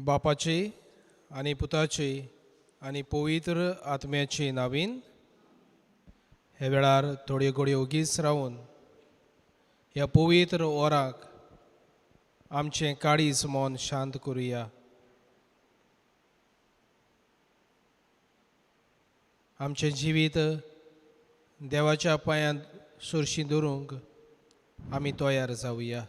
बापाचे आनी पुताचे आनी पवित्र आत्म्याचे नावीन हे वेळार थोड्यो घडयो ओगीच रावन ह्या पवित्र वराक आमचें काळीज मन शांत करुया. आमचें जिवीत देवाच्या पांयांत सुरशी दवरूंक आमी तयार जावया.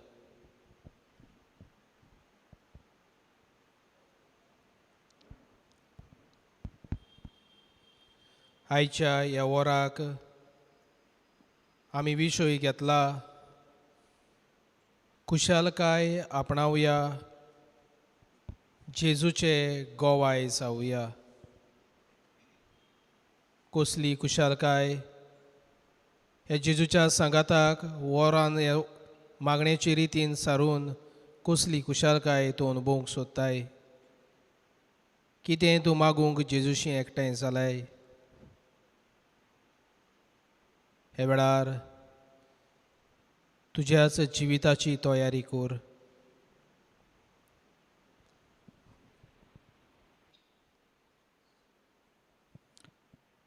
आयच्या ह्या वराक आमी विशय घेतला खुशालकाय आपणावया, जेजूचे गोवाय जावया. कसली खुशालकाय ह्या जेजूच्या सांगाताक वरान ह्या मागण्याचे रितीन सारून कसली खुशालकाय तूं अनुभवंक सोदताय. कितें तूं मागूंक जेजूशी एकठांय जालाय. हे वेळार तुज्याच जिविताची तयारी कर.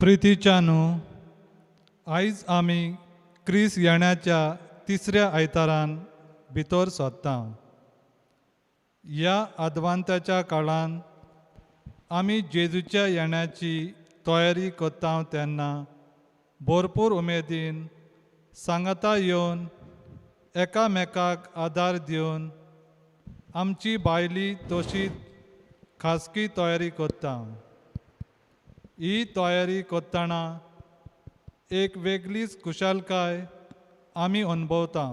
प्रितीच्यानू, आयज आमी क्रिस्त येण्याच्या तिसऱ्या आयतारान भितर सोदता. ह्या आदवांताच्या काळान आमी जेजूच्या येण्याची तयारी करता तेन्ना भरपूर उमेदीन सांगाता येवन एकामेकाक आदार दिवन आमची बायली तशीच खासगी तयारी करता. ही तयारी करतना एक वेगळीच खुशालकाय आमी अनुभवता.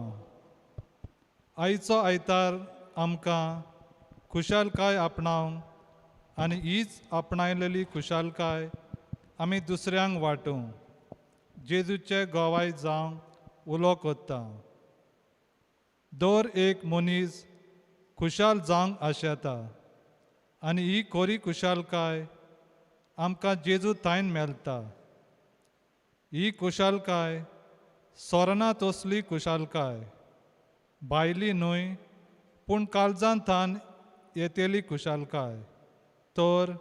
आयचो आयतार आमकां खुशालकाय आपणावंक आनी हीच आपणायलेली खुशालकाय आमी दुसऱ्यांक वांटूंक जेजूचे गोवाय जावंक उलो करता. दर एक मनीस खुशाल जावंक आशेता आनी ही खरी खुशालकाय आमकां जेजू ताईन मेळटा. ही खुशालकाय सोरना तसली खुशालकाय, भायली न्हय पूण काळजांतल्यान येतेली खुशालकाय. तर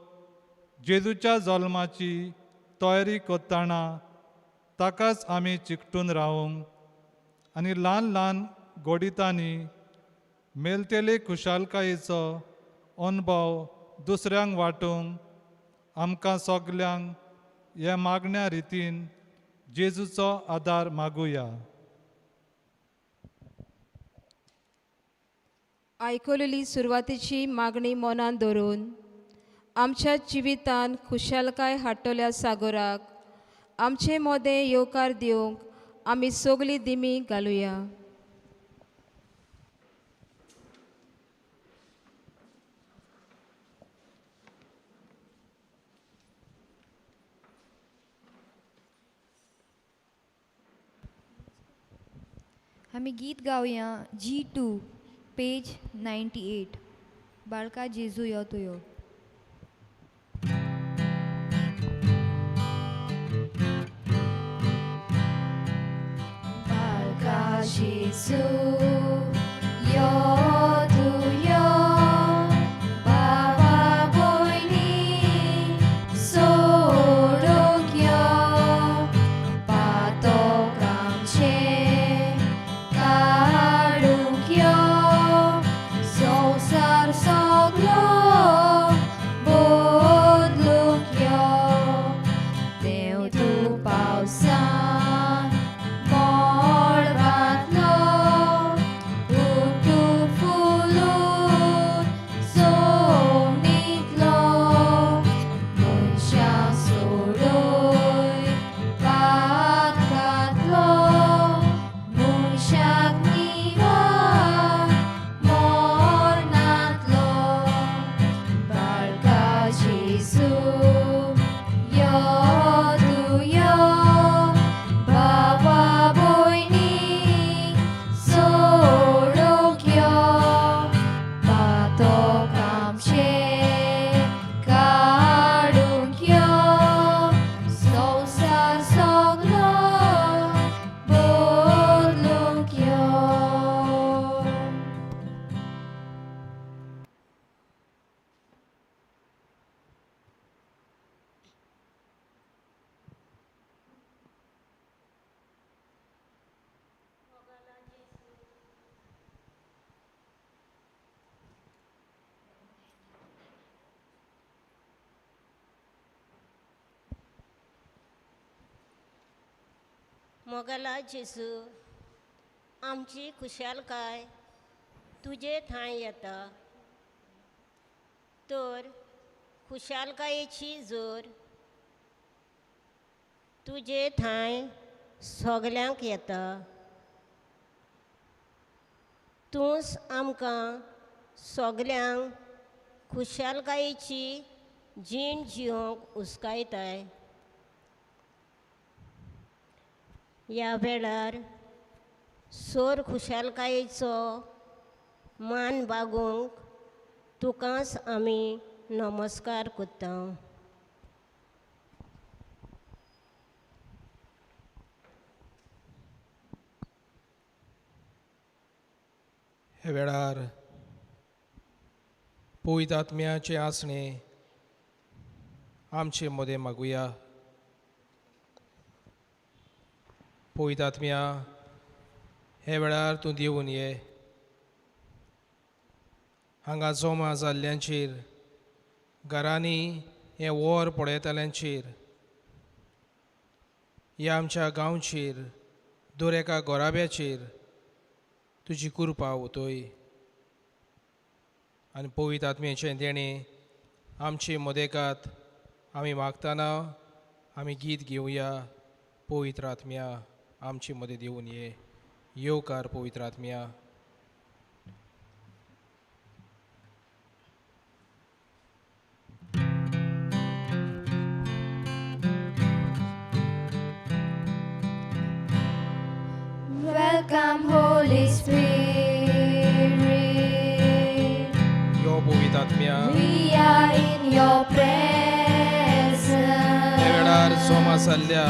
जेजूच्या जल्माची तयारी करतना ताकाच आमी चिकटून रावूंक आनी ल्हान ल्हान गोडितांनी मेलतेले खुशालकायेचो अनुभव दुसऱ्यांक वांटूंक आमकां सगल्यांक ह्या मागण्या रितीन जेजूचो आदार मागुया. आयकलेली सुरवातीची मागणी मनान धरून आमच्या जिवितान खुशालकाय हाडटल्या सागराक आमचे मोदें येवकार दिवंक आमी सगळीं दिमी घालुया. आमी गीत गावया G2 पेज 98 बाळका जेजू यो तुयो. बाळका जेजू यो तुयो बाबा भयणी सोडूंक यो पातोक आमचे काडूंक यो संवसार सगलो बदलूंक यो. देव तूं पावसान मोड घातलो उठू फुलून सोनीतलो मनशां सोडून पात घातलो मनशाक निवार मोरनातलो. बाळका जेजू यो तुयो बाबा भयणी सोडूंक यो पातोक आमचे काडूंक यो संवसार सगलो बदलूंक यो. मोगला जेजू आमची खुशालकाय तुजे थंय येता तर खुशालकायेची जोर तुजे थंय सगल्यांक येता तूंच आमकां सगल्यांक खुशालकायेची जीण जिवंक उस्कायताय ह्या वेळार सोर खुशालकायेचो मान बागोवंक तुकांच आमी नमस्कार करता हे वेळार पवित्र आत्म्याचे आसणे आमचे मदें मागुया. पवित्र आत्म्या हे वेळार तूं देवून ये हांगा जमा जाल्ल्यांचेर घरांनी हें वोर पळयताल्यांचेर ह्या आमच्या गांवचेर दर एका गोराब्याचेर तुजी कृपा वतोय आनी पवित्र आत्म्याचें देणें आमचे मदेकात आमी मागतना आमी गीत घेवया. पवित्र आत्म्या आमचे मदें देवून ये येवकार पवित्र आत्म्या. Welcome, Holy Spirit. यो पवित्र आत्म्या We are in your हे presence. वेळार जमा जाल्ल्या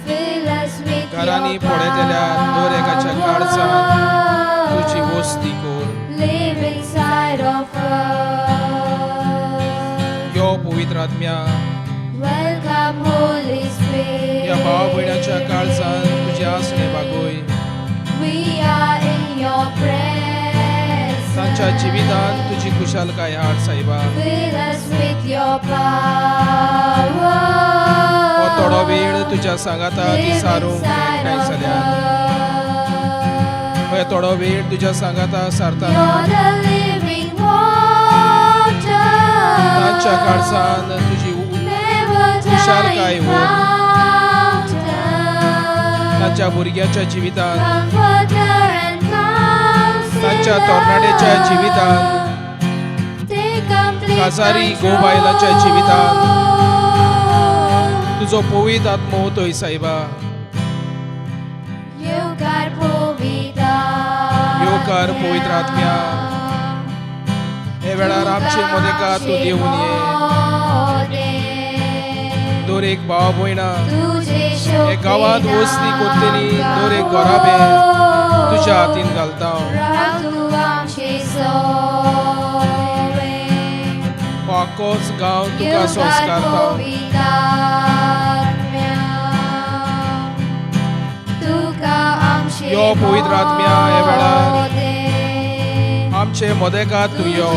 Fill us with घरांनी your पळयतल्या दर एकाच्या काळजांत तुजी वस्ती core. Live inside of us. यो पवित्र आत्म्या Welcome, Holy या भाव Spirit. भयणाच्या काळजांत तुजे आसणे बागोय. We are in your presence. तांच्या जिवितांत तुजी खुशालकाय हाड सायबा. Fill us with your power. हो थोडो वेळ तुज्या सांगाता ती Live सारूंक inside एकठांय of जाल्या. us. हो थोडो वेळ तुज्या सांगाता सारतना You're the living water. तांच्या काळजांत तुजी Never खुशालकाय dying हो. fountain. तांच्या भुरग्याच्या जिवितांत Comforter and counselor. तांच्या तरणाट्याच्या जिवितांत Take complete काजारी control. गोबायलाच्या जिवितांत तुजो पवित्र आत्मो वतोय सायबा. येवकार पवित्र येवकार पवित्र आत्म्या. हे वेळार आमचे मदेकात तूं देवून ये. दर एक भाव भयणा हे गांवांत वस्ती कोत्तेली दर एक गोराबे तुज्या हातीन घालता. हो आख्खोच गांव तुका संस्कारता. यो पवित्र आत्म्या हे वेळार आमचे मदेकात तूं यो.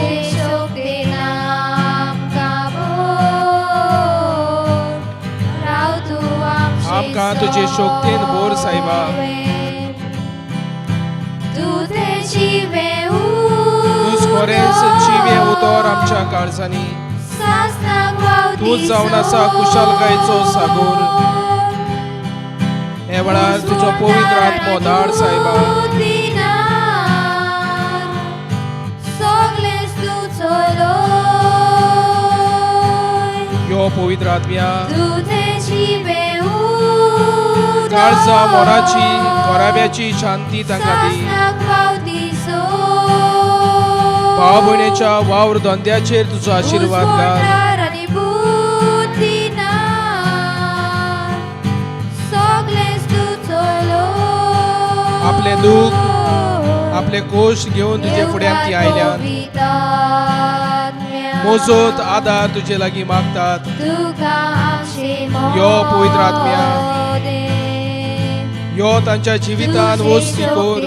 आमकां तुजे शोक्तीन भोर सायबा. तूंच खरेंच जिवे उतर आमच्या काळजांनी. तूंच जावन आसा खुशालकायेचो सागोर. हे वेळार तुजो पवित्र आत्मो धाड सायबा. यो पवित्र आत्म्या काळजा मोराची गोराब्याची शांती तांकां दी. भाव भयणेच्या वावर धंद्याचेर तुजो आशिर्वाद घाल. आपले दूख आपले कोश घेवन तुजे फुड्यान ती आयल्यात. मोजोत आदार तुजे लागीं मागतात. यो पवित्र आत्म्या यो तांच्या जिवितांत वस्ती कोर.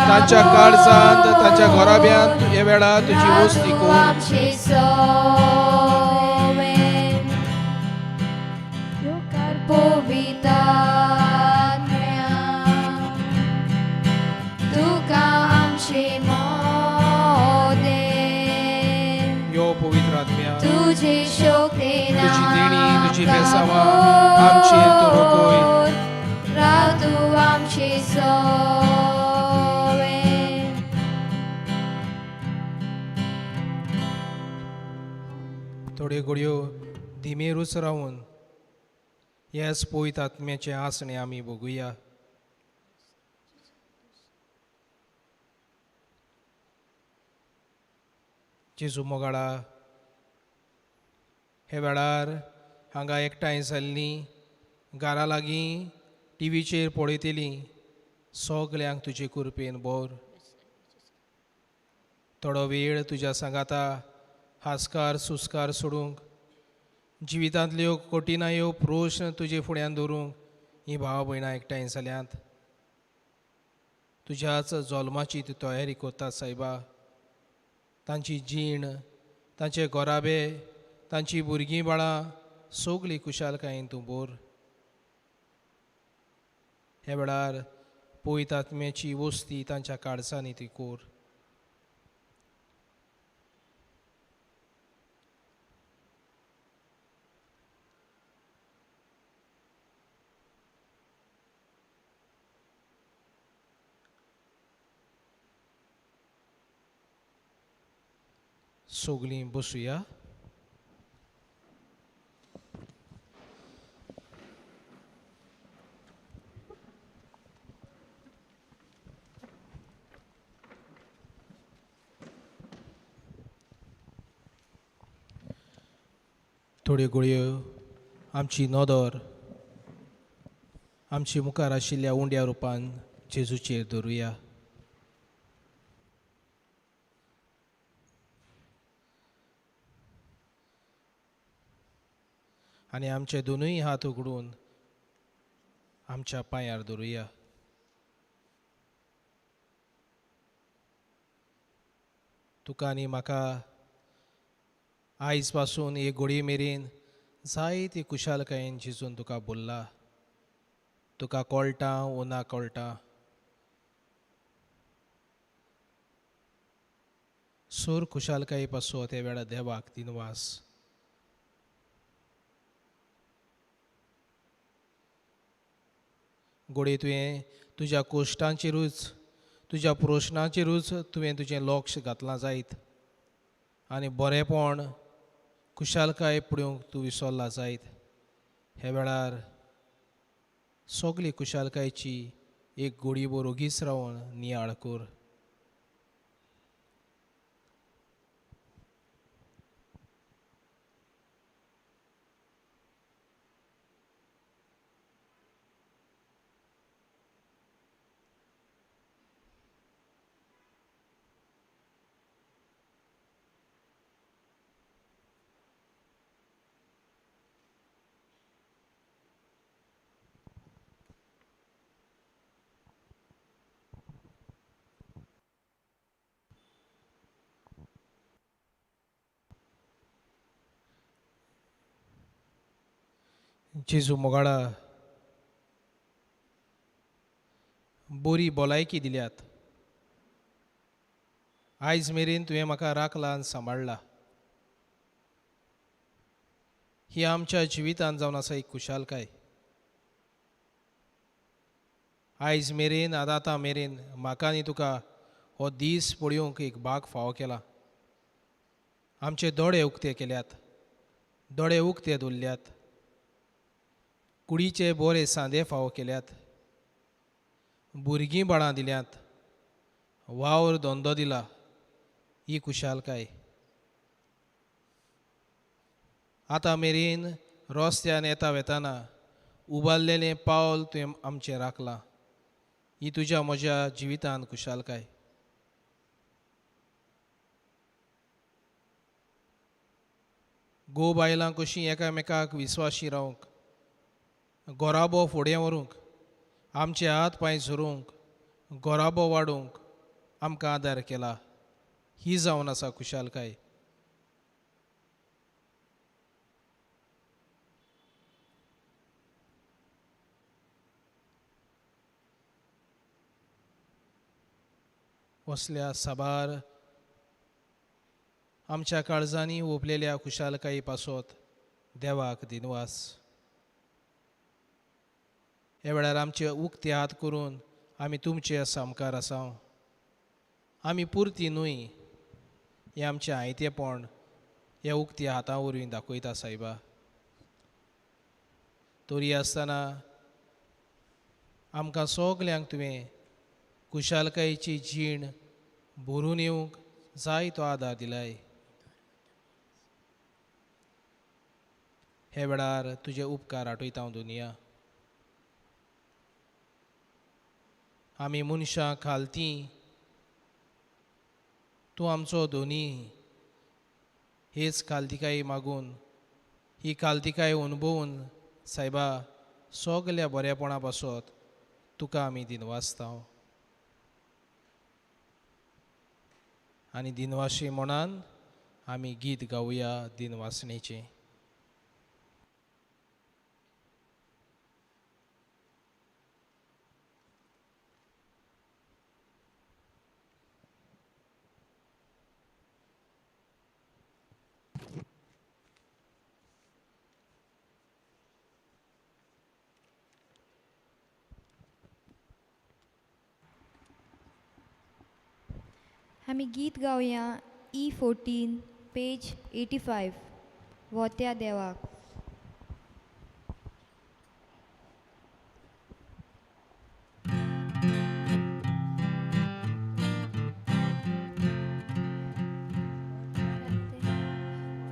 तांच्या काळजांत तांच्या घोराब्यांत हे वेळार तुजी वस्ती कोर. Provita तुझी शोकतेना तुझी देणी तुझी बेसावा आमचेर तूं रोखोय राव तूं आमची सोवे थोड्यो घडयो धिमेरूच रावून ह्याच पवित आत्म्याचे आसणे आमी भोगुया. जेजू मोगाळा हे वेळार हांगा एकठांय जाल्लीं घरा लागीं टीव्हीचेर पळयतलीं सगल्यांक तुजे कृपेन बोर. थोडो वेळ तुज्या सांगाता हासकार सुस्कार सोडूंक जिवितांतल्यो कठिनायो प्रश्न तुजे फुड्यान दवरूंक हीं भाव भयणां एकठांय जाल्यांत. तुज्याच जल्माची तूं तयारी कोत्ता सायबा. तांची जीण तांचे गोराबे तांची भुरगीं बाळां सगलीं कुशालकायेन तूं बोर. ह्या वेळार पवित्र आत्म्याची वस्ती तांच्या काळजांनी ती कोर. सगलीं बसुया. थोड्यो घडयो आमची नदर आमची मुखार आशिल्ल्या उंड्या रुपान जेजूचेर दवरुया. आनी आमचे दोनूय हात उगडून आमच्या पांयार दवरुया. तुका आनी म्हाका आयज पासून एक घडये मेरेन जायती कुशालकायेन जेजून तुका बोल्ला. तुका कळटा वो ना कळटा सोर कुशालकाये पासून त्या वेळार देवाक दिनवास. घोडये तुवें तुज्या कोश्टांचेरूच तुज्या प्रश्नांचेरूच तुवें तुजें लक्ष घातलां जायत आनी बरेंपण कुशालकाय पळोवंक तूं विसरला जायत. ह्या वेळार सगली कुशालकायेची एक घडीभर ओगीच रावन नियाळ कर. जेजू मोगाळा बरी भलायकी दिल्यात. आयज मेरेन तुवें म्हाका राखला आनी सांबाळला. ही आमच्या जिवितांत जावन आसा एक कुशालकाय. आयज मेरेन आतां मेरेन म्हाका आनी तुका हो दीस पळोवंक एक भाग फावो केला. आमचे दोळे उक्ते केल्यात, दोळे उक्ते दवरल्यात, कुडीचे बरे सांदे फावो केल्यात, भुरगीं बाळां दिल्यांत, वावर धंदो दिला. ही कुशालकाय. आतां मेरेन रस्त्यान येता वेताना उबारलेलें पावल तुवें आमचें राखलां. ही तुज्या म्हज्या जिवितांत कुशालकाय. घोव बायलां कशीं एकामेकाक विस्वाशी रावंक, गोराबो फुडें व्हरूंक, आमचे हात पांय झरोवंक, गोराबो वाडोवंक आमकां आदार केला. ही जावन आसा कुशालकाय. असल्या साबार आमच्या काळजांनी ओपलेल्या खुशालकाये पासत देवाक दिनवास. ह्या वेळार आमचे उक्ते हात करून आमी तुमचे सामकार आसा. आमी पुर्ती न्हय हें आमचें आयतेपण ह्या उक्त्या हातां वरवीं दाखयता सायबा. तरी आसतना आमकां सगल्यांक तुवें खुशालकायेची जीण भरून येवंक जाय तो आदार दिलाय. हे वेळार तुजे उपकार आठयता हांव दुनिया. आमी मनशां खालतीं तूं आमचो धोनी हेच खालतिकाय मागून ही खालतिकाय अनुभवून सायबा सगल्या बरेपणा पासत तुका आमी दिनवासता. आनी दिनवाशी म्हणून आमी गीत गावया दिनवासणेचें. आमी गीत गावया E14 पेज 85 वोत्या देवाक.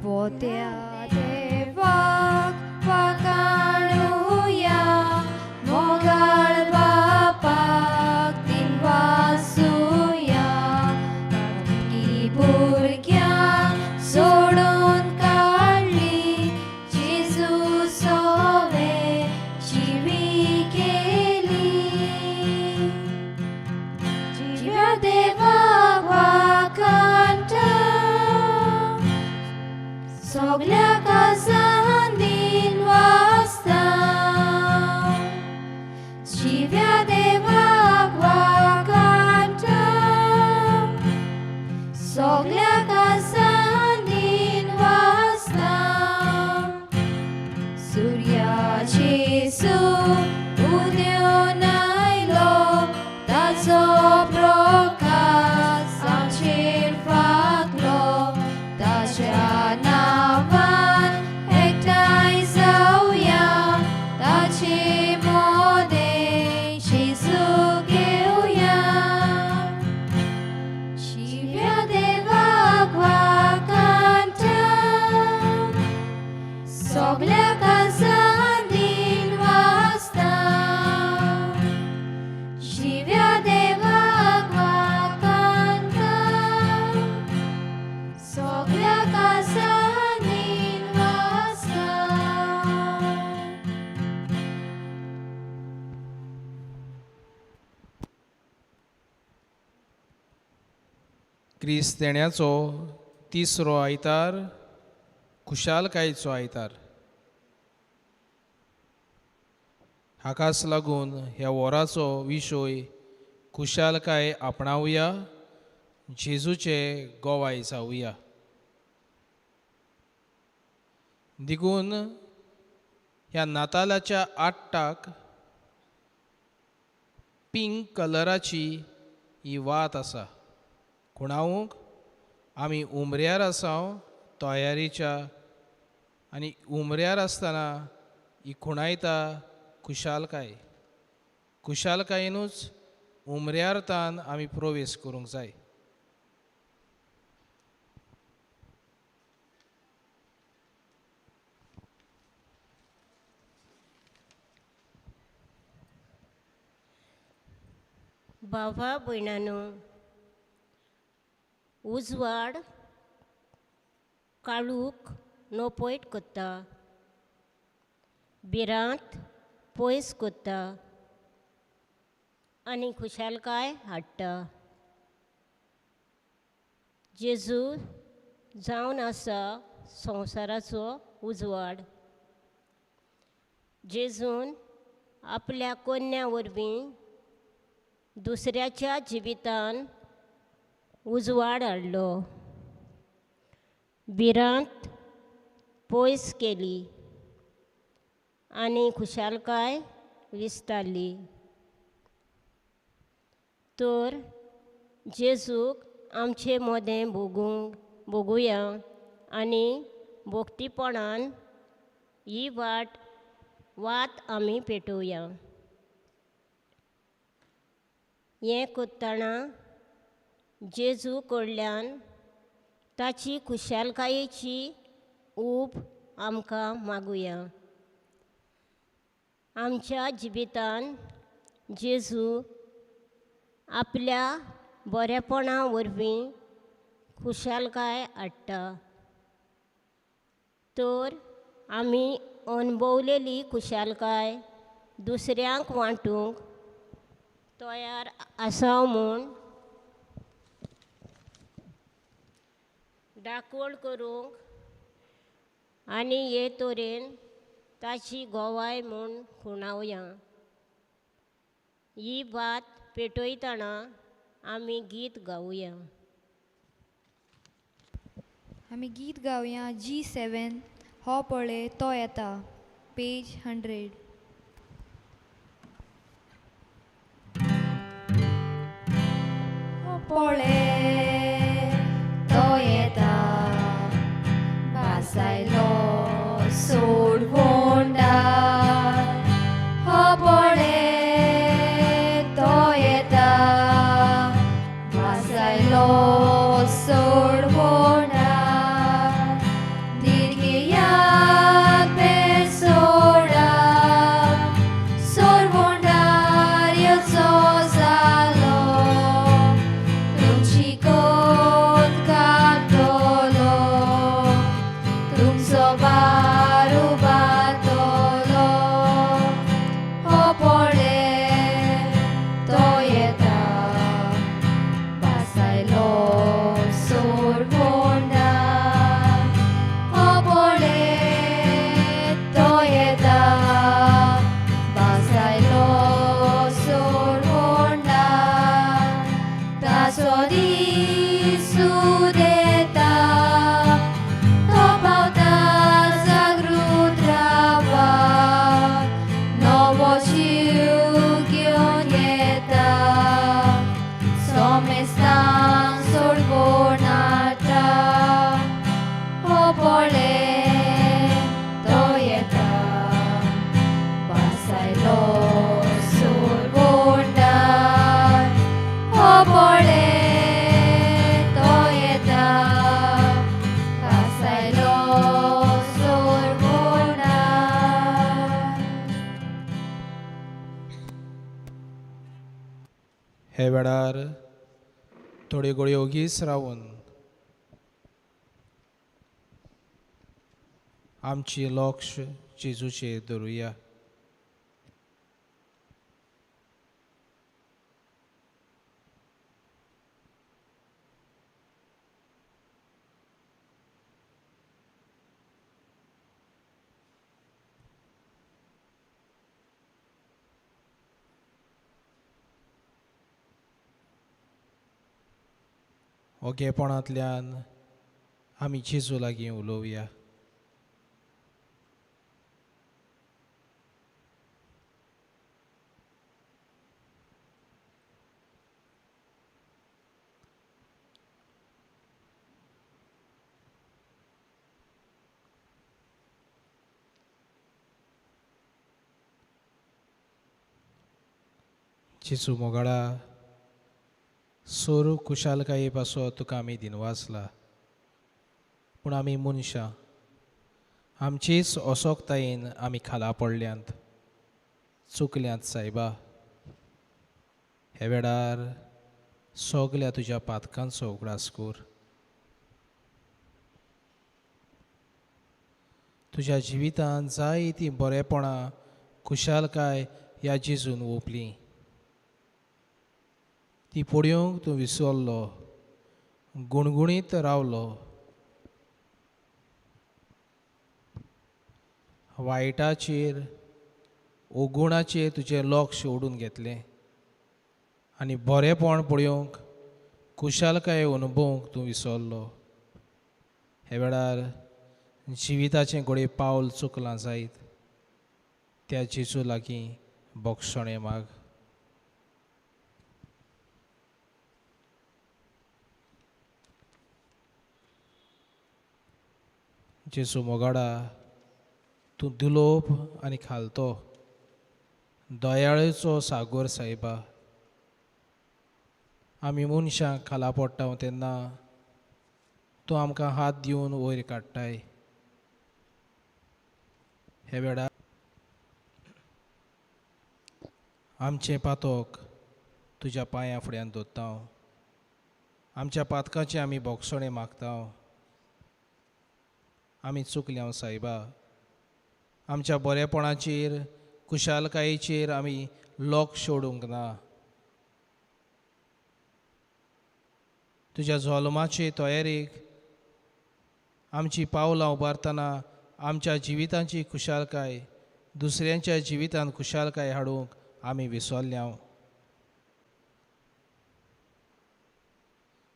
वोत्या देवाक वाखाणुया, मोगाळ बापाक दिनवासुया. भुरग्यांक सोडून काडली जेजू सोवे जिवी केली. जिव्या देवाक वाखाणटा सगल्या काळजान दिनवासता. जिव्या देवाक वाखाणटा सगल्या काळजान दिनवासता. सुर्याचे उदयोन आयलो ताचो प्रकाश आमचेर फाकलो. ताच्या नांवान एकठांय जावया, ताचे मोदे जेजू घेवया. जिव्या देवाक वाखाणटा सगल्या काळजान दिनवासता. जिव्या देवाक वाखाणटा सगल्या काळजान दिनवासता. क्रिस्तेण्याचो तिसरो आयतार खुशालकायेचो आयतार. हाकाच लागून ह्या वराचो विशय खुशालकाय आपणावया, जेजूचे गोवाय जावया. देखून ह्या नातालाच्या आट्टाक पिंक कलराची ही वात आसा. कुणावूंक आमी उमऱ्यार आसा तयारीच्या, आनी उमऱ्यार आसतना ही खुणायता खुशालकाय. खुशालकायेनूच उमऱ्यार्थान आमी प्रवेश करूंक जाय. भावा भयणांनो, उजवाड काळूक नोपयट कोत्ता, भिरांत पयस कोत्ता आनी खुशालकाय हाडटा. जेजू जावन आसा संवसाराचो उजवाड. जेजून आपल्या कोन्या वरवीं दुसऱ्याच्या जिवितान उजवाड हाडलो. भिरांत पयस केली आनी खुशालकाय विस्तारली. तर जेजूक आमचे मोदें भोगुया आनी भोगतीपणान ही वात आमी पेटोवया. हें कोत्ताना जेजू कडल्यान ताची खुशालकायेची ऊब आमकां मागुया. आमच्या जिवितान जेजू आपल्या बरेपणा वरवीं खुशालकाय हाडटा. तर आमी अणभवलेली खुशालकाय दुसऱ्यांक वांटूंक तयार आसाव म्हूण दाखोवड करूंक आनी हे तरेन ताची गोवाय म्हूण खुणावया. ही वात पेटयतना आमी गीत गावया. आमी गीत गावया G7 हो पळय तो येता पेज 100. हो पळय तो येता बासायलो सोड भोंडार. हो पळय तो येता बासायलो सोड भोंडार. दिर्घयाक बेर सोडा सोड भोंडार येवचो जालो. तुमची कोत काडटलो तुमचो भार उबारतलो. हो पळय तो येता बासायलो सोड भोंडार. हो पळय तो येता बासायलो सोड भोंडार. ताचो दीस उदेता तो पावता जागृत रावा. नवो जीव घेवन येता सोमेस्तांक सोडवून हाडटा. हो पळय तो येता बासायलो सोड भोंडार. हो पळय तो येता बासायलो सोड भोंडार. हे वेळार थोड्यो घडयो ओगीच रावन आमची लक्ष जेजूचेर दवरुया. ओगेपणांतल्यान आमी जेजू लागीं उलोवया. जेजू मोगाळा सोर खुशालकाये पासो तुका आमी दिनवासला. पूण आमी मनशां आमचीच असोकतायेन आमी खाला पडल्यांत चुकल्यांत सायबा. हे वेळार सगल्या तुज्या पातकांचो उगडास कर. तुज्या जिवितांत जाय ती बरेपणां खुशालकाय ह्या जेजून ओंपली. ती पळयोवंक तूं विसरलो गुणगुणीत रावलो. वायटाचेर ओगुणाचेर तुजें लक्ष ओडून घेतलें आनी बरेपण पळयोवंक खुशालकाय अनुभवंक तूं विसरलो. हे वेळार जिविताचें घोडे पावल चुकलां जायत त्या जेजू लागीं बोगसणें माग. जेजू मोगाडा तूं दुलोप आनी खालतो दयाळेचो सागोर सायबा. आमी मनशांक खाला पडटा तेन्ना तूं आमकां हात दिवन वयर काडटाय. हे वेळार आमचें पातोक तुज्या पांयां फुड्यान दवरता हांव. आमच्या पातकाचें आमी बोगसणें मागता. आमी चुकल्या सायबा. आमच्या बरेपणाचेर कुशालकायेचेर आमी लक्ष सोडूंक ना. तुज्या जल्माचे तयारेक आमची पावलां उबारतना आमच्या जिवितांची कुशालकाय दुसऱ्यांच्या जिवितांत कुशालकाय हाडूंक आमी विसरल्या.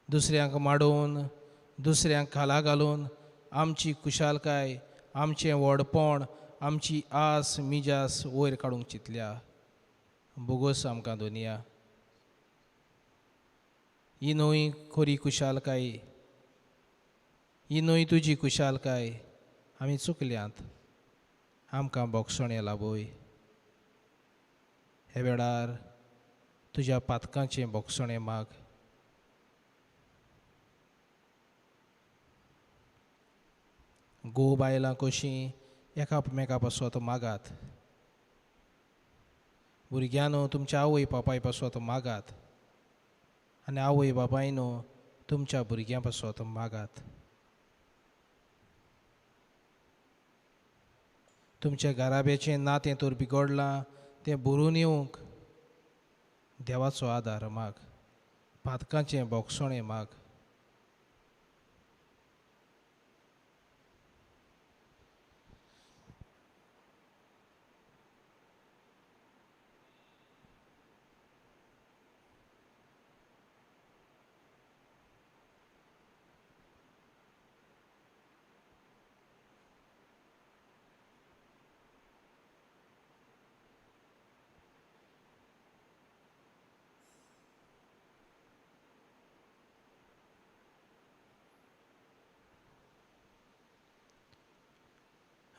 दुसऱ्यांक माडून दुसऱ्यांक खाला घालून आमची कुशालकाय आमचें व्हडपण आमची आस मिजास वयर काडूंक चिंतल्या. बोगस आमकां दोनिया. ही न्हय खरी कुशालकाय. ही न्हय तुजी कुशालकाय. आमी चुकल्यांत. आमकां बोगसणें लाबय. हे वेळार तुज्या पातकांचें बोगसणें माग. घोव बायलां कशीं एकामेका पासत मागात. भुरग्यांनो तुमच्या आवय बापाय पासत मागात आनी आवय बापायनो तुमच्या भुरग्यां पासत मागात. तुमच्या घराब्याचें नातें तर बिगडलां तें भरून येवंक देवाचो आदार माग. पातकांचें बोगसणें माग.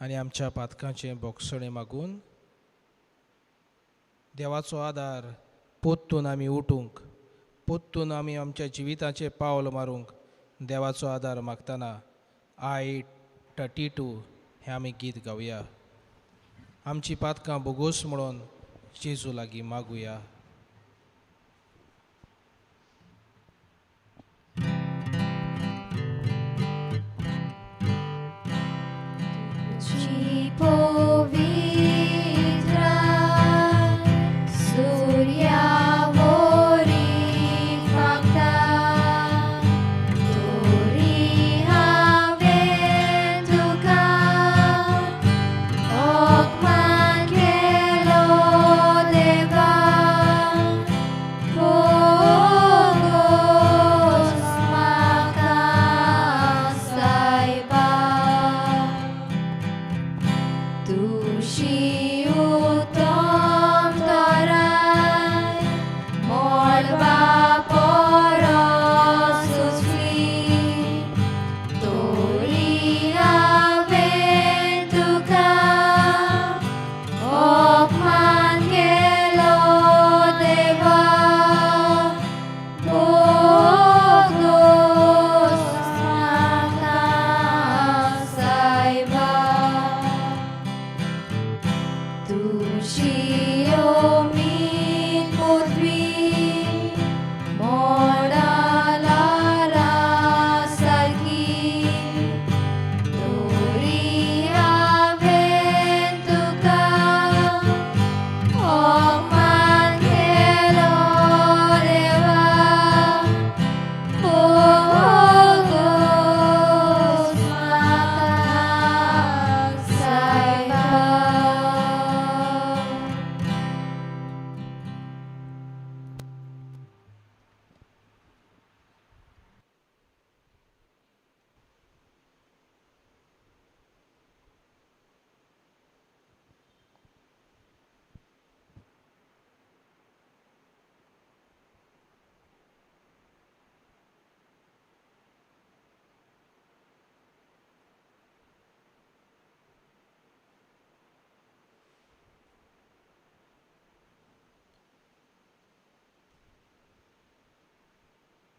आनी आमच्या पातकांचें बोगसणें मागून देवाचो आदार पोत्तून आमी उठूंक पोत्तून आमी आमच्या जिविताचें पावल मारूंक देवाचो आदार मागतना I32 हें आमी गीत गावया. आमची पातकां बोगोस म्हणून जेजू लागीं मागुया.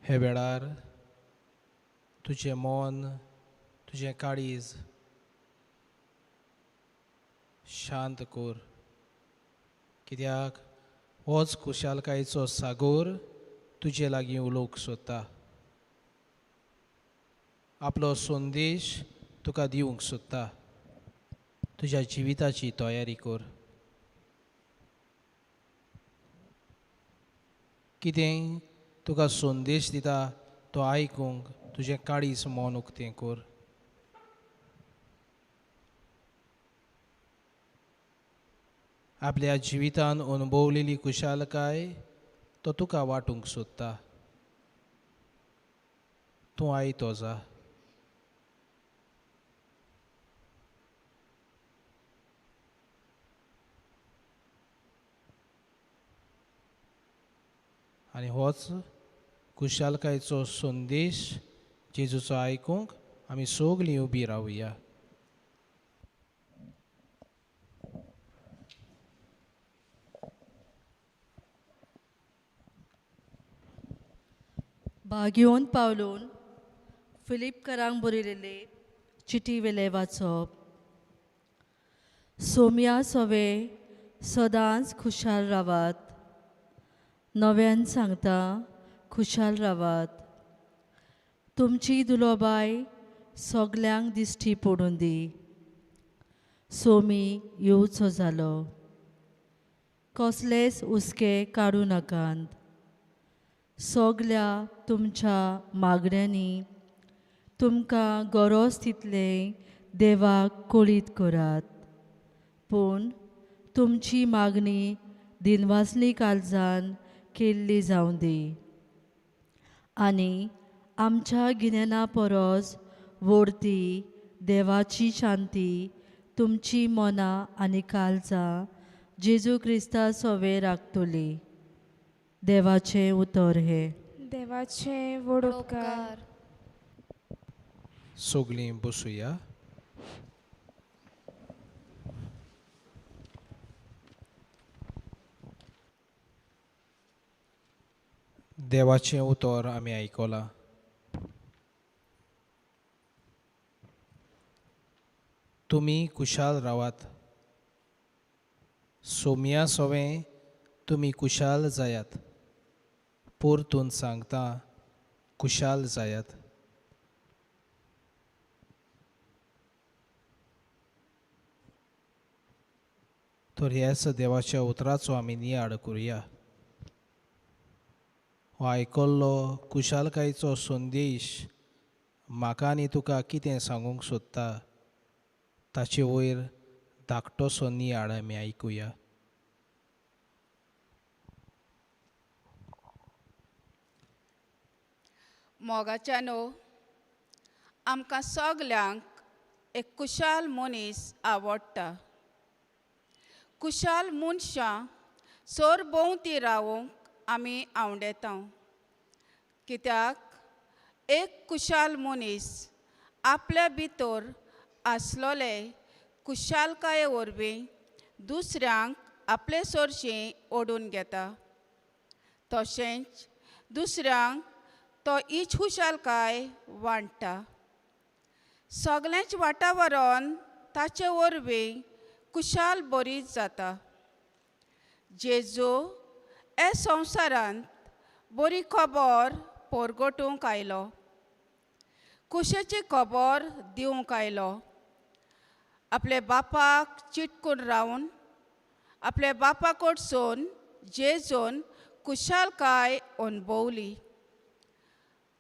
हे वेळार तुजें मन तुजें काळीज शांत कर, कित्याक होच खुशालकायेचो सागोर तुजे लागीं उलोवंक सोदता. आपलो संदेश तुका दिवंक सोदता. तुज्या जिविताची तयारी कर. कितें तुका संदेश दिता तो आयकूंक तुजें काळीज मन उक्तें कर. आपल्या जिवितान अनुभवलेली खुशालकाय तो तुका वांटूंक सोदता. तूं आयतो जा. आनी होच खुशालकायेचो संदेश जेजूचो आयकूंक आमी सगळीं उबीं रावया. भाग्योन पावलून फिलिपकारांक बरयलेले चिटी वेले वाचप. सोम्या सवे सदांच खुशाल रावात. नव्यान सांगता खुशाल रावात. तुमची दुलोबाय सगल्यांक दिश्टी पडून दी. सोमी येवचो जालो. कसलेच हुस्के काडूं नाकात. सगल्या तुमच्या मागण्यांनी तुमकां गरज तितले देवाक कळीत करात. पूण तुमची मागणी दिनवासली काळजान केल्ली जावं दी. आनी आमच्या गिन्याना परस व्हडती देवाची शांती तुमची मनां आनी काळजां जेजू क्रिस्ता सवे राखतली. देवाचें उतर हे. देवाचे व्हड उपकार. सगळीं बसूया. देवाचें उतर आमी आयकलां. तुमी खुशाल रावात. सोम्या सवें तुमी खुशाल जायात. परतून सांगता खुशाल जायात. तर ह्याच देवाच्या उतराचो आमी नियाळ करुया. हो आयकल्लो खुशालकायेचो संदेश म्हाका आनी तुका कितें सांगूंक सोदता ताचे वयर धाकटोसो नियाळ आमी आयकुया. मोगाच्यानो, आमकां सगल्यांक एक खुशाल मनीस आवडटा. खुशाल मनशां सरभोंवती रावूंक आमी आवडेता. कित्याक एक खुशाल मनीस आपल्या भितर आसलोले खुशालकाये वरवीं दुसऱ्यांक आपले सरशीं ओडून घेता. तशेंच दुसऱ्यांक तो हीच खुशालकाय वांट्टा. सगळेंच वातावरण ताचे वरवीं खुशाल बरी जाता. जेजू हे संवसारांत बरी खबर परगटूंक आयलो. खुशेची खबर दिवंक आयलो. आपले बापाक चिटकून रावन आपले बापा कडसून जेजून खुशालकाय अणभवली.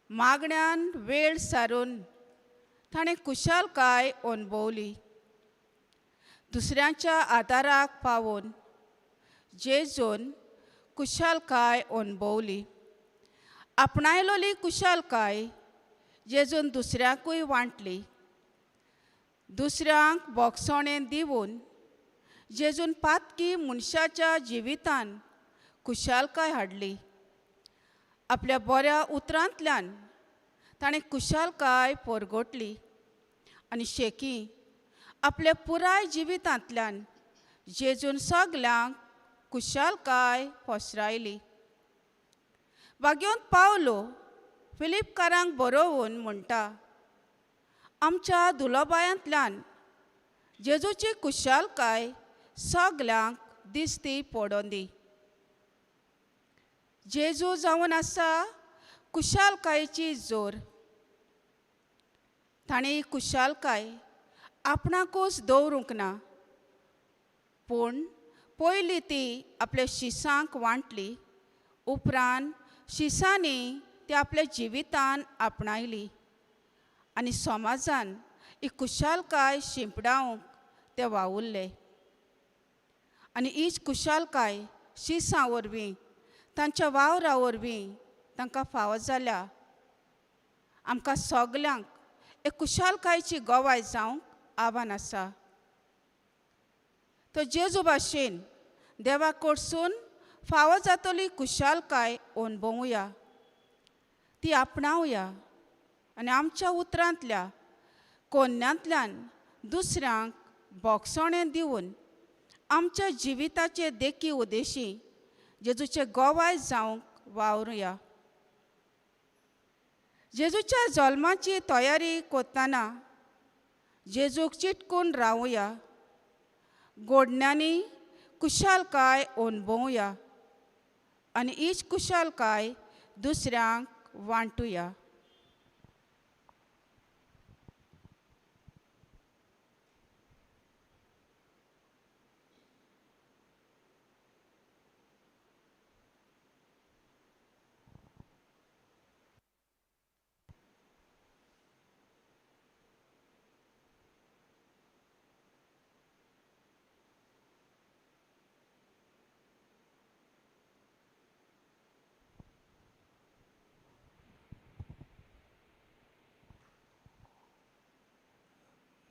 मागण्यांन वेळ सारून ताणें खुशालकाय अणभवली. दुसऱ्यांच्या आदाराक पावून जेजून खुशालकाय अणभवली. आपणायलोली खुशालकाय जेजून दुसऱ्यांकूय वांटली. दुसऱ्यांक भोगसणें दिवून जेजून पातकी मनशाच्या जिवितान खुशालकाय हाडली. आपल्या बऱ्या उतरांतल्यान ताणें खुशालकाय परगटली आनी शेकी आपल्या पुराय जिवितांतल्यान जेजून सगल्यांक खुशालकाय पसरायली. वाग्योन पावलो फिलिपकारांक बरोवन म्हणटा, आमच्या दुलोबायांतल्यान जेजूची कुशालकाय सगल्यांक दिसती पडोवन दी. जेजू जावन आसा कुशालकायेची जोर. ताणें कुशालकाय आपणाकूच दवरूंक ना, पूण पयलीं ती आपल्या शिसांक वांटली, उपरांत शिसांनी ती आपल्या जिवितान आपणायली आनी समाजान ही कुशालकाय शिंपडावंक ते वावुरले. आनी हीच कुशालकाय शिसां वरवीं तांच्या वावरा वरवीं तांकां फावो जाल्या. आमकां सगल्यांक हे कुशालकायेची गोवाय जावंक आव्हान आसा. तो जेजू भाशेन देवा कडसून फावो जातली कुशालकाय अणभवुया, ती आपणावया आनी आमच्या उतरांतल्या कोन्यांतल्यान दुसऱ्यांक भोगसणें दिवन आमच्या जिविताचे देखी उद्देशी जेजूचे गोवाय जावंक वावरुया. जेजूच्या जल्माची तयारी कोत्ताना जेजूक चिटकून रावुया, गोडण्यांनी कुशालकाय अणभवुया आनी हीच कुशालकाय दुसऱ्यांक वांटुया.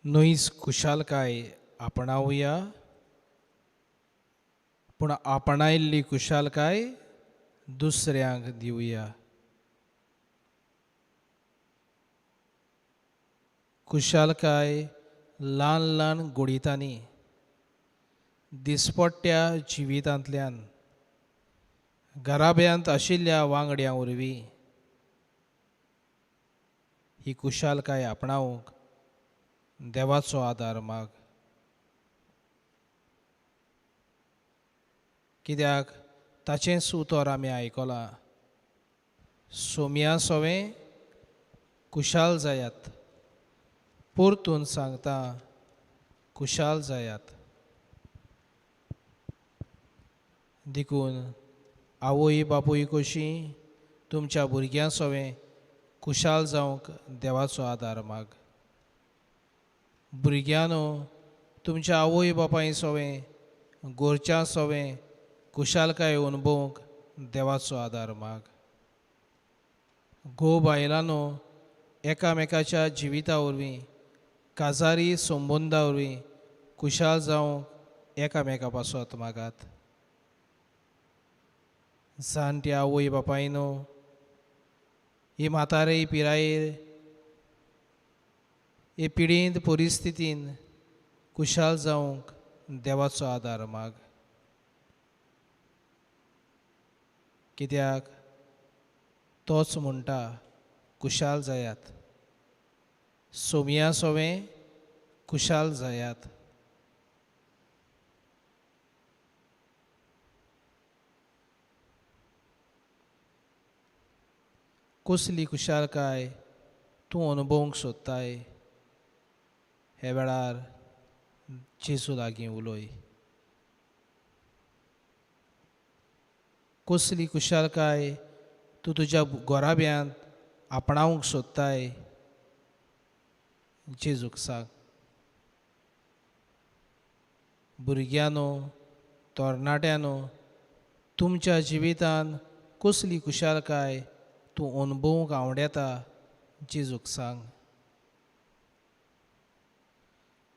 नुयस कुशालकाय आपणावया, पूण आपणायल्ली कुशालकाय दुसऱ्यांक दिवया. कुशालकाय ल्हान ल्हान गोडितांनी दिसपट्ट्या जिवितांतल्यान घराब्यांत आशिल्ल्या वांगड्यां वरवीं ही कुशालकाय आपणावंक देवाचो आदार माग. कित्याक ताचेंच उतर आमी आयकलां, सोम्या सोवें कुशाल जायात, परतून सांगता कुशाल जायात. देखून आवय बापूय कशीं तुमच्या भुरग्यां सोवें कुशाल जावंक देवाचो आदार माग. भुरग्यांनो, तुमच्या आवय बापाय सोवें गोरच्या सोवें कुशालकाय अणभवंक देवाचो आदार माग. घोव बायलांनो, एकामेकाच्या जिविता वरवीं काजारी संबंदा वरवीं कुशाल जावंक एकामेका पासत मागात. जाणट्या आवय बापायनो, ही म्हातारे पिरायेर हे पिडींत परिस्थितीन कुशाल जावंक देवाचो आदार माग. कित्याक तोच म्हणटा कुशाल जायात, सोम्या सोवें कुशाल जायात. कसली कुशालकाय तूं अणभवंक सोदताय, हे वेळार जेजू लागीं उलय. कसली कुशालकाय तूं तुज्या घोराब्यांत आपणावंक सोदताय, जेजूक सांग. भुरग्यांनो, तरणाट्यांनो, तुमच्या जिवितान कसली कुशालकाय तूं अणभवंक आवडेता, जेजूक सांग.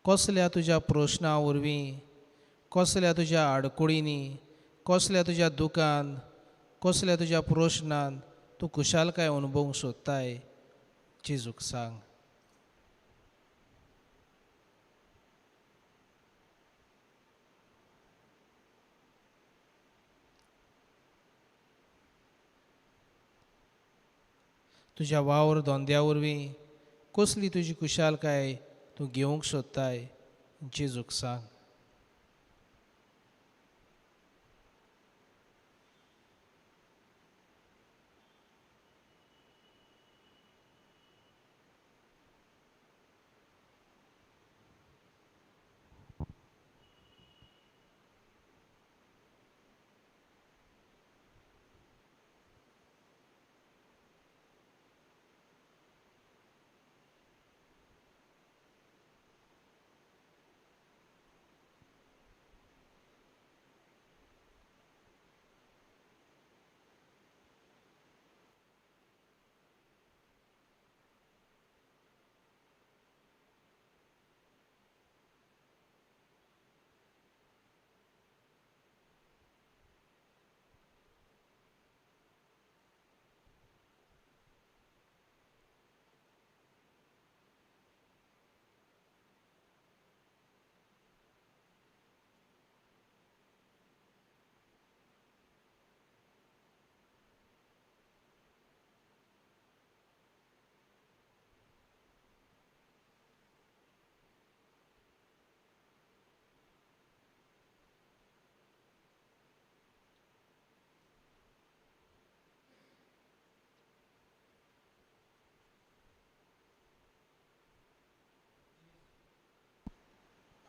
कसल्या तुज्या प्रश्नां वरवीं, कसल्या तुज्या आडकुळींनी, कसल्या तुज्या दुखान, कसल्या तुज्या प्रश्नान तूं कुशालकाय अणभवंक सोदताय, जेजूक सांग. तुज्या वावर धोंद्या वरवीं कसली तुजी कुशालकाय तूं घेवंक सोदताय जेजूक सांग.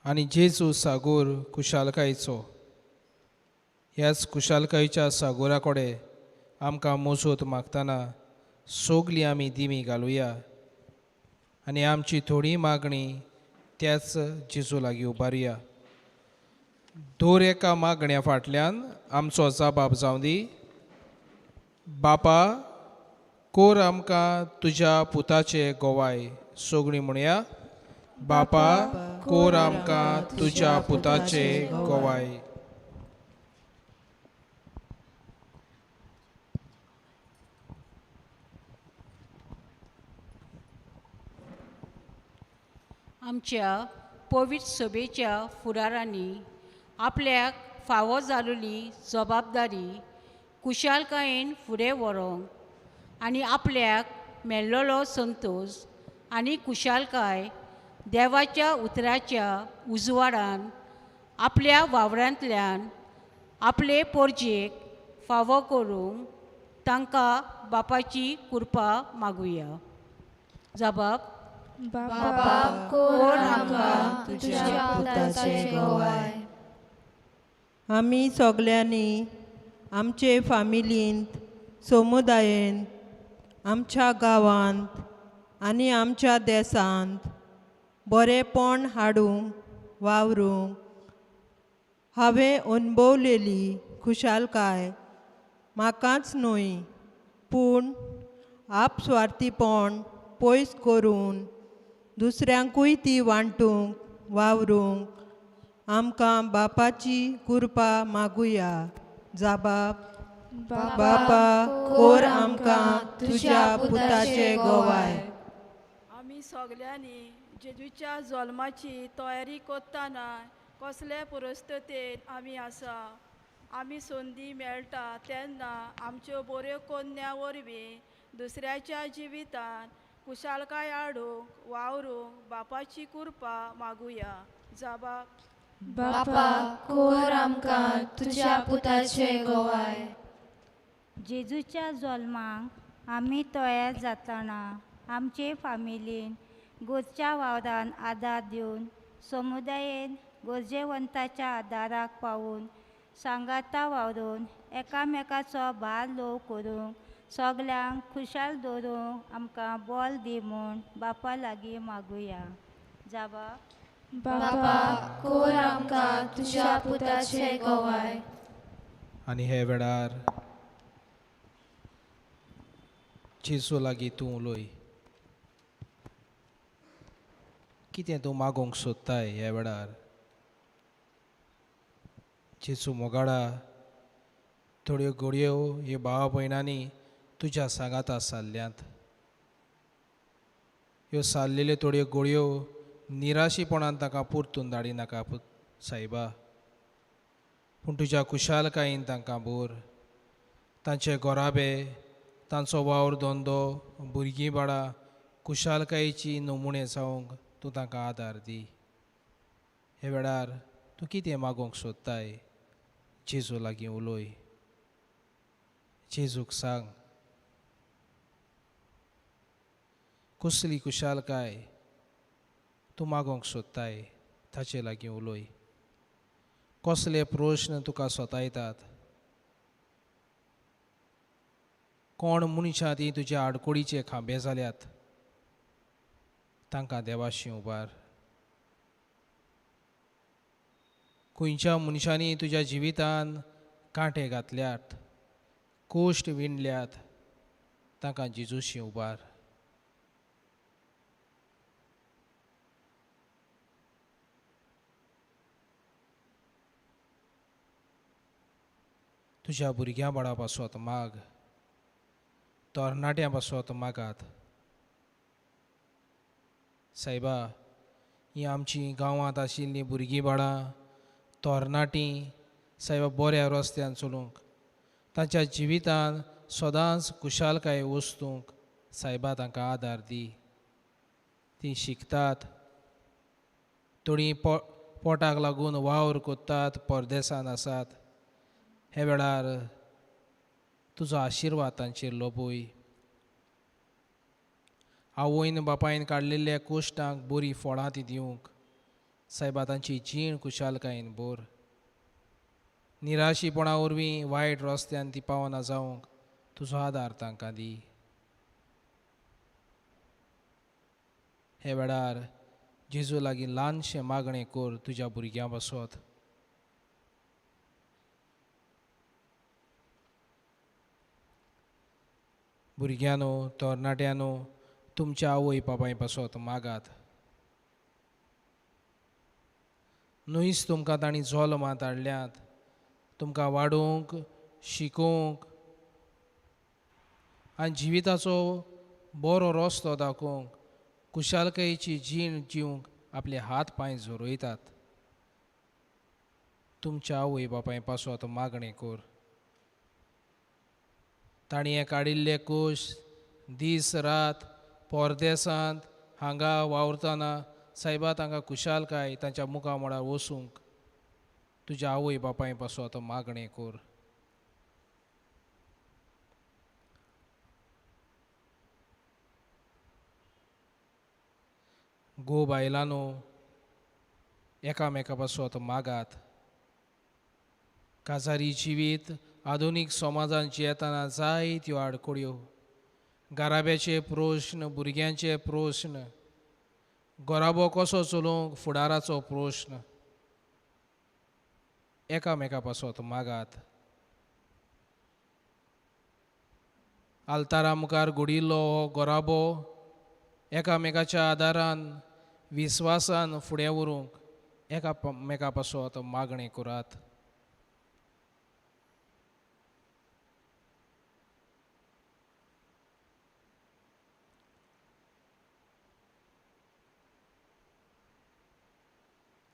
आनी जेजू सागोर कुशालकायेचो ह्याच कुशालकायेच्या सागोरा कडेन आमकां मोजोत मागतना सोगलीं आमी दिमी घालुया आनी आमची थोडी मागणी त्याच जेजू लागीं उबारया. दर एका मागण्या फाटल्यान आमचो जबाब जावं दी. बापा, कोर आमकां तुज्या पुताचे गोवाय. सोगळीं म्हणया, बापा, कोर आमकां तुज्या पुताचे गोवाय. आमच्या पवित्र सभेच्या फुडारांनी आपल्याक फावो जाल्ली जबाबदारी कुशालकायेन फुडें व्हरोंक आनी आपल्याक मेळ्ळलो संतोश आनी कुशालकाय देवाच्या उतराच्या उजवाडान आपल्या वावरांतल्यान आपले पोरजेक फावो करूंक तांकां बापाची कृपा मागुया. जबाब: बापा, कोर आमकां तुज्या पुताचे गोवाय. आमी सगल्यांनी आमचे फामिलींत, समुदायेंत, आमच्या गांवांत आनी आमच्या देसांत बरेपण हाडूंक वावरूंक हांवें अणभवलेली खुशालकाय म्हाकाच न्हय पूण आपस्वार्थीपण पयस करून दुसऱ्यांकूय ती वांटूंक वावरूंक आमकां बापाची कृपा मागुया. जबाब: बापा, कोर आमकां तुज्या पुताचे गोवाय. आमी सगल्यांनी जेजूच्या जल्माची तयारी करतना कसले परिस्थितीत आमी आसा. आमी संदी मेळटा तेन्ना आमच्यो बऱ्यो कन्या वरवीं दुसऱ्याच्या जिवितांत कुशालकाय हाडूंक वावरूंक बापाची कृपा मागुया. जबाब: बापा, कोर आमकां तुज्या पुताचे गोवाय. जेजूच्या जल्माक आमी तयार जातना आमचे फामिलीन गोरच्या वावरान आदार दिवन समुदायेन गरजेवंताच्या आदाराक पावून सांगाता वावरून एकामेकाचो भार ल्हव करूंक सगल्यांक खुशाल दवरूंक आमकां बळ दी म्हूण बापा लागीं मागुया. जबाब: बापा, कोर आमकां तुज्या पुताचे गोवाय. आनी हे वेळार जेजू लागीं तूं उलय. कितें तूं मागोंक सोदताय ह्या वेळार? जेजू मोगाडा थोड्यो घडयो हे भावा भयणांनी तुज्या सांगाता सारल्यांत. ह्यो सारलेल्यो थोड्यो घडयो निराशीपणान तांकां परतून धाडिनाका सायबा, पूण तुज्या कुशालकायेन तांकां बोर. तांचे गोराबे तांचो वावर धंदो भुरगीं बाळां कुशालकायेची नमुणे जावंक तूं तांकां आदार दी. हे वेळार तूं कितें मागोवंक सोदताय जेजू लागीं उलोय. जेजूक सांग कसली कुशालकाय तूं मागोवंक सोदताय ताचे लागीं उलोय. कसले प्रश्न तुका सतायतात. कोण मनशां ती तुज्या आडकोडीचे खांबे जाल्यात तांकां देवाशी उबार. खंयच्या मनशांनी तुज्या जिवितान कांटे घातल्यात, कोश्ट विणल्यात तांकां जेजूशी उबार. तुज्या भुरग्यां बाळा पासत माग, तरणाट्यां पासत मागात. सायबा, ही आमची गांवांत आशिल्लीं भुरगीं बाळां तरणाटीं सायबा बऱ्या रस्त्यान चलूंक, तांच्या जिवितान सदांच कुशालकाय वस्तूंक सायबा तांकां आदार दी. तीं शिकतात, थोडीं पोटाक लागून वावर कोत्तात, परदेसांत आसात. हे वेळार तुजो आशिर्वाद तांचेर लोबूय. आवयन बापायन काडलेल्या कोश्टांक बरीं फळां ती दिवंक सायबा तांची जीण कुशालकायेन बोर. निराशीपणा वरवीं वायट रस्त्यान ती पावना जावंक तुजो आदार तांकां दी. हे वेळार जेजू लागीं ल्हानशें मागणें कर तुज्या भुरग्यां पासत. भुरग्यांनो, तरणाट्यांनो, तुमच्या आवय बापाय पासत मागात. न्हयच तुमकां तांणी जल्मांत हाडल्यात, तुमकां वाडोवंक, शिकोवंक आनी जिविताचो बरो रस्तो दाखोवंक, कुशालकायेची जीण जिवंक आपले हात पांय जोडयतात. तुमच्या आवय बापाय पासत मागणें कर. तांणी हे काडिल्ले कोश दीस रात परदेसांत हांगा वावरतना सायबा तांकां कुशालकाय तांच्या मुखामळार वसूंक तुज्या आवय बापाय पासत मागणें कर. गो बायलांनो, एकामेका पासत मागात. काजारी जिवीत आधुनीक समाजांत जियेतना जायत्यो आडकोड्यो, गाराब्याचे प्रश्न, भुरग्यांचे प्रश्न, घोराबो कसो चलोवंक फुडाराचो प्रश्न. एकामेका पासत मागात. आल्तारा मुखार घुडिल्लो हो घोराबो एकामेकाच्या आदारान विस्वासान फुडें व्हरूंक एकामेका पासत मागणें करात.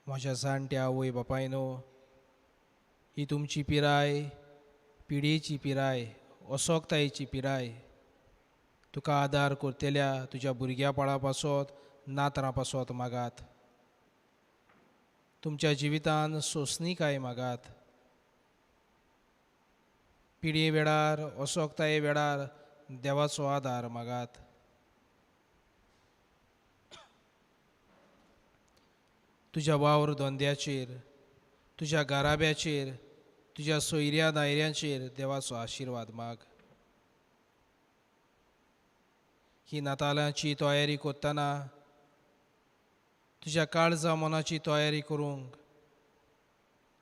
म्हज्या जाणट्या आवय बापायनो, ही तुमची पिराय पिडेची पिराय, अशोकतायेची पिराय. तुका आदार करतल्या तुज्या भुरग्या बाळा पासत नातरां पासत मागात. तुमच्या जिवितान सोंसणीकाय मागात. पिडे वेळार, अशोकताये वेळार देवाचो आदार मागात. तुज्या वावर धंद्याचेर, तुज्या गाराब्याचेर, तुज्या सोयऱ्या दायऱ्यांचेर देवाचो आशिर्वाद माग. ही नातालांची तयारी करतना तुज्या काळजा मनाची तयारी करूंक,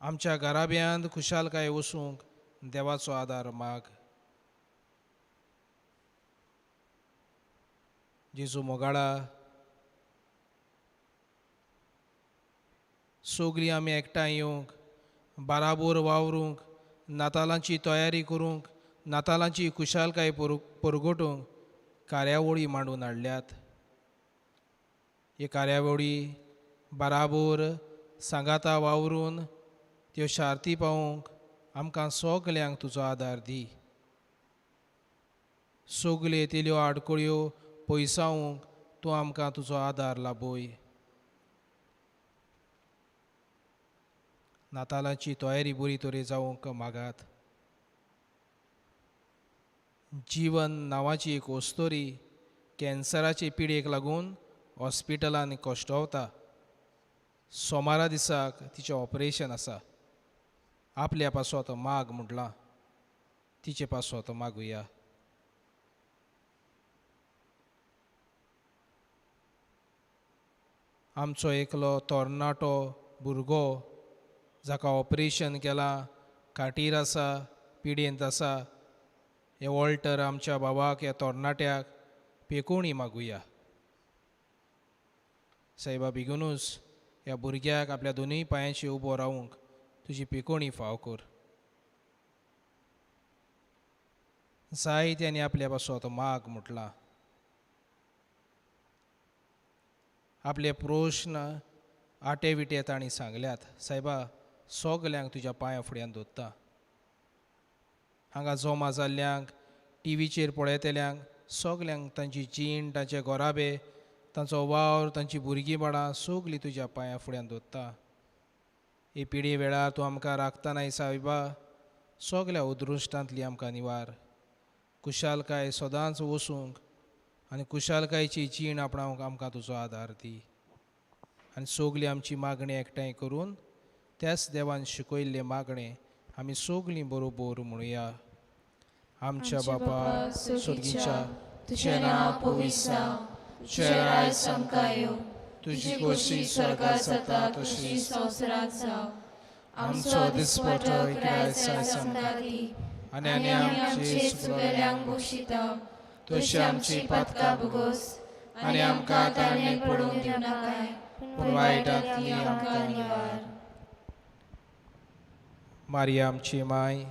आमच्या गाराब्यांत खुशालकाय वसूंक देवाचो आदार माग. जेजू मोगाळा, सगळीं आमी एकठांय येवंक, बाराबोर वावरूंक, नातालांची तयारी करूंक, नातालांची खुशालकाय परगटूंक कार्यावळी मांडून हाडल्यात. हे कार्यावळी बाराबोर सांगाता वावरून त्यो शार्ती पावोवंक आमकां सगल्यांक तुजो आदार दी. सगल्यो येतिल्यो आडकोळ्यो पयसावंक तूं आमकां तुजो आदार लाबय. नातालांची तयारी बरी तरे जावंक मागात. जीवन नांवाची एक वस्तोरी कॅन्सराचे पिडेक लागून हॉस्पिटलांत कोश्टवता. सोमारा दिसाक तिचें ऑपरेशन आसा. आपल्या पासोत माग म्हटलां, तिचे पासोत मागुया. आमचो एकलो तरणाटो भुरगो जाका ऑपरेशन केलां, खाटीर आसा, पिडेंत आसा, हे वॉल्टर आमच्या बाबाक ह्या तरणाट्याक पेकोवणी मागुया. सायबा बेगूनच ह्या भुरग्याक आपल्या दोनूय पांयांचेर उबो रावंक तुजी पेकोवणी फाव कर. जायत्यांनी आपल्या पासोत माग म्हटलां. आपले प्रश्न आटे विटे तांणी सांगल्यात. सायबा सगल्यांक तुज्या पांया फुड्यान दवरता. हांगा जमा जाल्ल्यांक, टीव्हीचेर पळयतल्यांक सगल्यांक तांची जीण, तांचे गोराबे, तांचो वावर, तांची भुरगीं बाळां सगलीं तुज्या पांया फुड्यान दवरता. हे पिढी वेळार तूं आमकां राखता सायबा. सगल्या उद्रुश्टांतली आमकां निवार. कुशालकाय सदांच वसूंक आनी कुशालकायेची जीण आपणावंक आमकां तुजो आदार दी. आनी सगली आमची मागणी एकठांय करून त्याच देवान शिकयल्ले मागणे आमी सगलीं बरोबर म्हणुया. आमच्या बापा सुर्गीच्या, तुजें नांव पवित्र जावं, तुजें राज आमकां येवं, तुजी खोशी स्वर्गांत जाता तशी संवसारांत जावं. आमचो दिसपटो आयज आमकां दी, आनी आमचे चुकलेल्यांक बक्षिता, तशी आमची पातकां भोगोस, आनी आमकां ताळमेन पडूंक दिवं नाकाय, पूण वायटांतली आमकां निवार. मारिया आमची माय,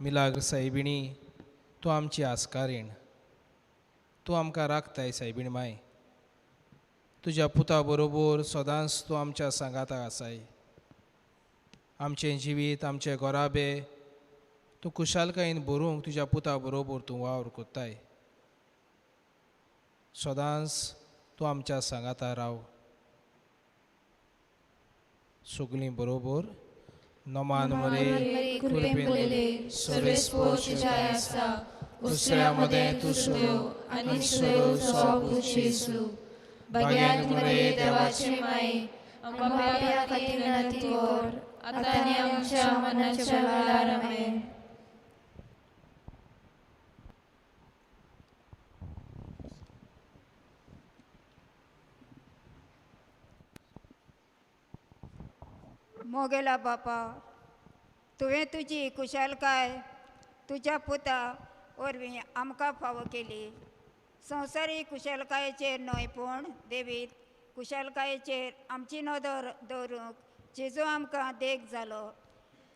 मिलाग्र सायबिणी, तूं आमची आस्कारीण. तूं आमकां राखताय सायबीण माय. तुज्या पुता बरोबर सदांच तूं आमच्या सांगाताक आसाय. आमचें जिवीत, आमचे गोराबे तूं कुशालकायेन भरूंक तुज्या पुता बरोबर तूं वावर कोत्ताय. सदांच तूं आमच्या सांगाता राव. सगलीं बरोबर नमान मरे कृपेन सर्वेस्पोर्च जाय आसा, दुसऱ्या मदें तूं सुदेव आनी सुदेव सोपूच येसू. भाग्यान मरे देवाचे माये, आमच्या खातीर विनंती कर, आतां आनी आमच्या मरणाच्या वेळार आमेन. मोगेला बापा, तुवें तुजी कुशालकाय तुज्या पुता वरवीं आमकां फावो केली. संवसारीक कुशलकायेचेर न्हय पूण देवीत कुशलकायेचेर आमची नदर दवरूंक जेजू आमकां देख जालो.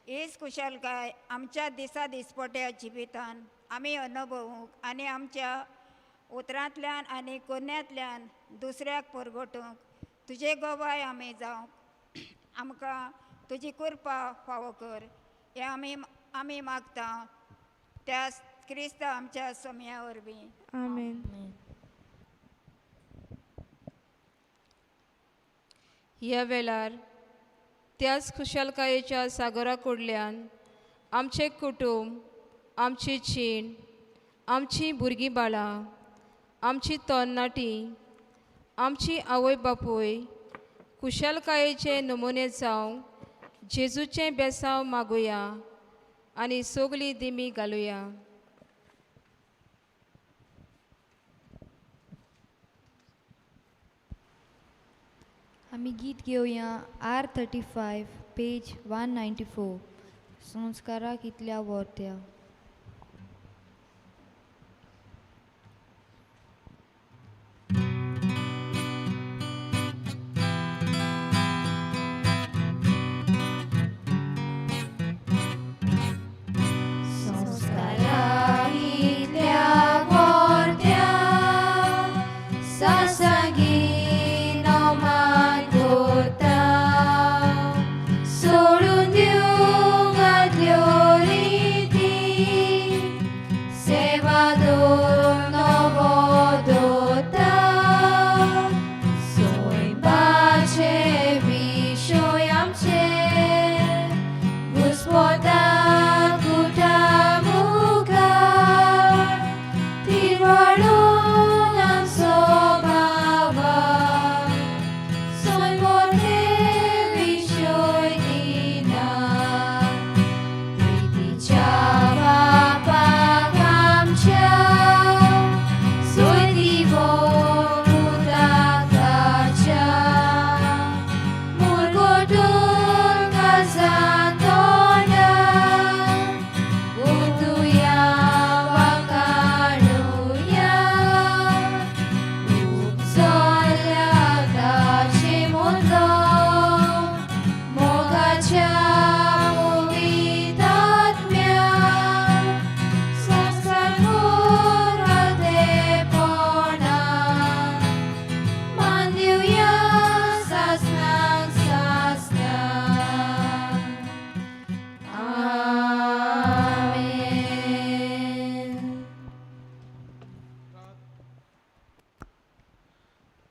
हीच कुशलकाय आमच्या दिसा दिसपट्या जिवितान आमी अनुभवूंक आनी आमच्या उतरांतल्यान आनी कोन्यांतल्यान दुसऱ्याक परगटूंक तुजे गोवाय आमी जावंक आमकां तुजी कृपा फावो कर. हें आमी मागता त्या क्रिस्त आमच्या सोम्या वरवीं. आमेन. ह्या वेळार त्याच खुशालकायेच्या सागरा कडल्यान आमचे कुटुंब, आमची जीण, आमची भुरगीं बाळां, आमची तरणाटीं, आमची आवय बापूय कुशलकायेचे नमुने जावं जेजूचें बेसांव मागुया आनी सगलीं दिमी घालुया. आमी गीत घेवया R35 पेज 194 संस्काराक इतल्या वर्त्या. सोडून दिवंक आदल्यो रिती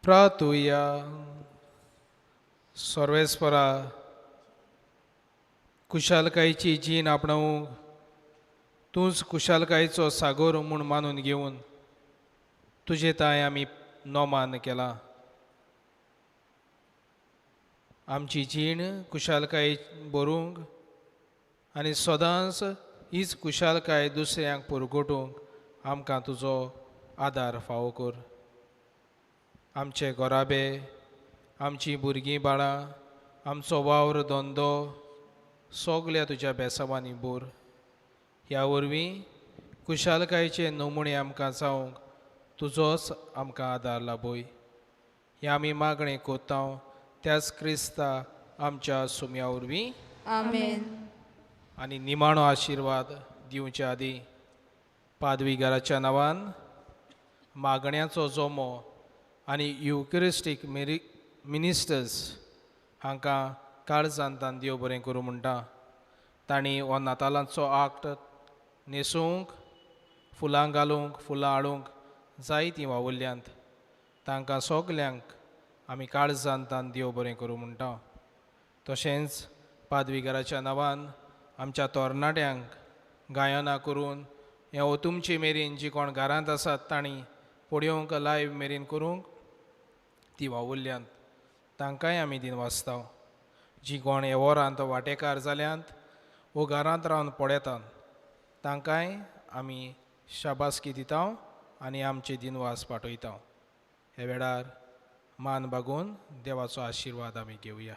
प्रार्थुया. सर्वेस्परा, कुशालकायेची जीण आपणावूंक तूंच कुशालकायेचो सागोर म्हूण मानून घेवन तुजे ताय आमी नोमान केला. आमची जीण कुशालकाय भरूंक आनी सदांच हीच कुशालकाय दुसऱ्यांक पुरगोटूंक आमकां तुजो आदार फावो कर. आमचे गोराबे, आमचीं भुरगीं बाळां, आमचो वावर धंदो सगल्या तुज्या बेसांवांनी भर. ह्या वरवीं कुशालकायेचे नमुणे आमकां जावंक तुजोच आमकां आदार लाबय. हें आमी मागणें कोत्ता त्याच क्रिस्ता आमच्या सुम्या वरवीं. आमेन. आनी निमाणो आशिर्वाद दिवचे आदी पादवीगाराच्या नांवान मागण्यांचो जोमो आनी युकरिस्टीक मिनिस्टर्स हांकां काळजांतान देव बरें करूं म्हणटा. तांणी हो नातालांचो आक्ट न्हेसूंक, फुलां घालूंक, फुलां हाडूंक जाय तीं वावुरल्यांत. तांकां सगल्यांक आमी काळजांतान देव बरें करूं म्हणटा. तशेंच पादवीगाराच्या नांवान आमच्या तरणाट्यांक गायनां करून हे ओतुमचे मेरेन जीं कोण घरांत आसात तांणी पडयोवंक लायव्ह मेरेन करूंक ती वावुरल्यांत. तांकांय आमी दिनवासता. जीं कोण हे वरांत वांटेकार जाल्यांत वो घरांत रावन पडयतात तांकांय आमी शाबासकी दिता आनी आमचे दिनवास पाठयता. हे वेळार मान बागून देवाचो आशिर्वाद आमी घेवया.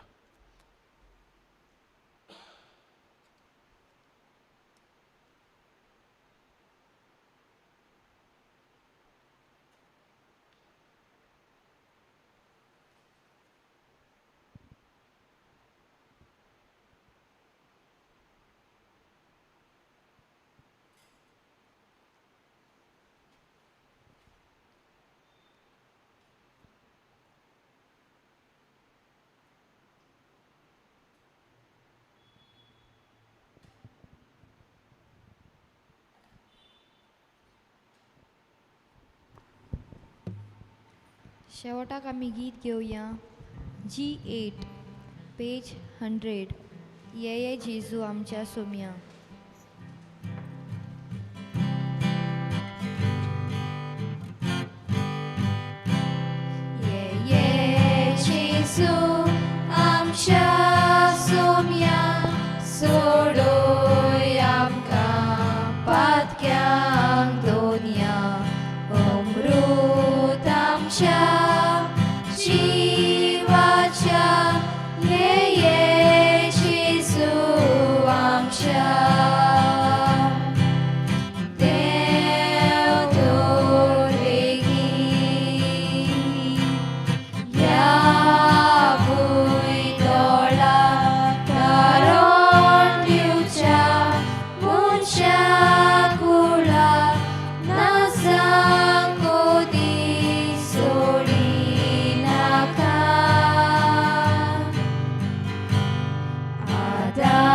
शेवटाक आमी गीत घेवया G8 पेज 100. ये जेजू आमच्या सोम्या. ये जेजू आमच्या सोम्या सोडोय आमकां पातक्यांक दोनया. अमृत आमच्या जीवाच्या ये जेजू आमच्या. देव दोर बेगीन ह्या भुंयदोळा कारोन दिवच्या मनशा कुळाक नासांक कोदी सोडी नाका. आदार